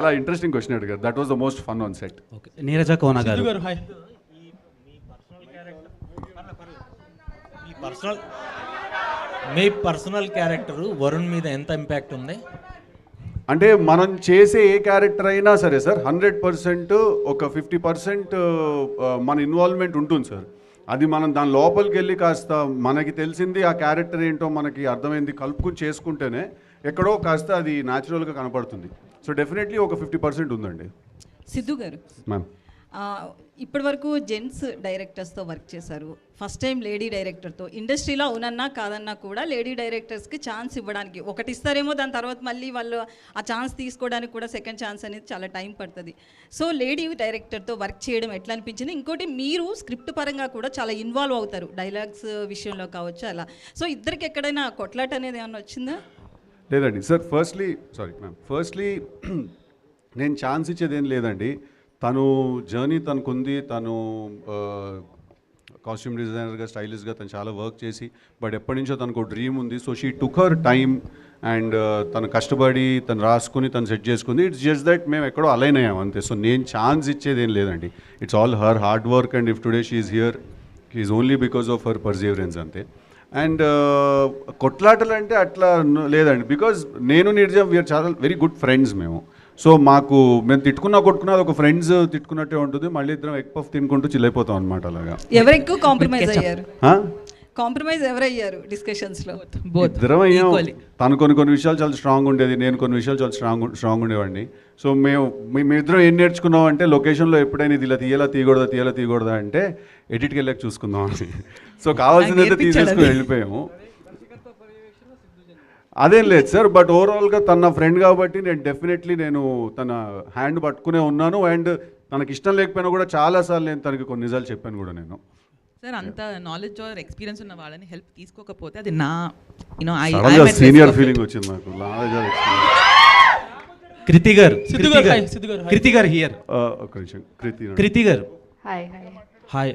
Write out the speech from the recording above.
చాలా interesting question అడిగారు. That was the most fun on set. Okay, Neeraja Kona గారు. మీ పర్సనల్ క్యారెక్టర్ వరుణ్ మీద ఎంత ఇంపాక్ట్ ఉంది? అంటే మనం చేసే ఏ క్యారెక్టర్ అయినా సరే సార్ 100% ఒక 50% మన ఇన్వాల్వ్మెంట్ ఉంటుంది సార్. అది మనం దాని లోపలికి వెళ్ళి కాస్త మనకి తెలిసింది ఆ క్యారెక్టర్ ఏంటో మనకి అర్థమైంది కలుపుకుని చేసుకుంటేనే ఎక్కడో కాస్త అది న్యాచురల్గా కనపడుతుంది. సో డెఫినెట్లీ ఒక 50% ఉందండి. సిద్ధు గారు, మ్యామ్, ఇప్పటి వరకు జెంట్స్ డైరెక్టర్స్తో వర్క్ చేశారు, ఫస్ట్ టైం లేడీ డైరెక్టర్తో. ఇండస్ట్రీలో అవునన్నా కాదన్నా కూడా లేడీ డైరెక్టర్స్కి ఛాన్స్ ఇవ్వడానికి ఒకటి ఇస్తారేమో, దాని తర్వాత మళ్ళీ వాళ్ళు ఆ ఛాన్స్ తీసుకోవడానికి కూడా సెకండ్ ఛాన్స్ అనేది చాలా టైం పడుతుంది. సో లేడీ డైరెక్టర్తో వర్క్ చేయడం ఎట్లా అనిపించింది? ఇంకోటి, మీరు స్క్రిప్ట్ పరంగా కూడా చాలా ఇన్వాల్వ్ అవుతారు, డైలాగ్స్ విషయంలో కావచ్చు అలా. సో ఇద్దరికి ఎక్కడైనా కొట్లాట అనేది ఏమన్నా వచ్చిందా? లేదండి సార్. ఫస్ట్లీ నేను ఛాన్స్ ఇచ్చేది ఏం లేదండి. తను జర్నీ తనకుంది. తను కాస్ట్యూమ్ డిజైనర్గా, స్టైలిష్గా తను చాలా వర్క్ చేసి, బట్ ఎప్పటి నుంచో తనకు డ్రీమ్ ఉంది. So she took her time and తను కష్టపడి తను రాసుకుని తను సెట్ చేసుకుంది. ఇట్స్ జస్ట్ దట్ మేము ఎక్కడో అలైన్ అయ్యాం అంతే. సో నేను ఛాన్స్ ఇచ్చేది ఏం లేదండి. It's all her hard work and if today she is here is only because of her Perseverance అంతే. అండ్ కొట్లాటలు అంటే అట్లా లేదండి. బికాజ్ నేను నీరజ వీఆర్ చాలా వెరీ గుడ్ ఫ్రెండ్స్ మేము. సో మేము కొట్టుకున్నా ఒక ఫ్రెండ్స్ తిట్టుకున్నట్టే ఉంటుంది. మళ్ళీ ఇద్దరం ఎగ్ పఫ్ తినుకుంటూ చిల్లైపోతాం అనమాట. అలాగా ఎవరు ఎక్కువ కాంప్రమైజ్ అయ్యారు? Huh? కాంప్రమైజ్ ఎవరయ్యారు డిస్కషన్స్లో? ఇద్దరం అయ్యాం. తను కొన్ని విషయాలు చాలా స్ట్రాంగ్ ఉండేది, నేను కొన్ని విషయాలు చాలా స్ట్రాంగ్ ఉండేవాడిని. సో మేమిద్దరం ఏం నేర్చుకున్నాం అంటే, లొకేషన్లో ఎప్పుడైనా ఇది ఇలా తీయకూడదా అంటే ఎడిట్కి వెళ్ళాక చూసుకుందాం అని. సో కావాల్సిందైతే తీసేసుకుని వెళ్ళిపోయాము. అదేం లేదు సార్. బట్ ఓవరాల్గా తన ఫ్రెండ్ కాబట్టి నేను తన హ్యాండ్ పట్టుకునే ఉన్నాను. అండ్ తనకి ఇష్టం లేకపోయినా కూడా చాలాసార్లు నేను తనకి కొన్ని నిజాలు చెప్పాను కూడా నేను. సార్, అంత నాలెడ్జ్ ఆర్ ఎక్స్పీరియన్స్ ఉన్న వాళ్ళని హెల్ప్ తీసుకోకపోతే అది నా సీనియర్ ఫీలింగ్ వచ్చింది నాకు. కృతి గారు హియర్. ఒక నిమిషం. కృతి గారు. హాయ్. హాయ్.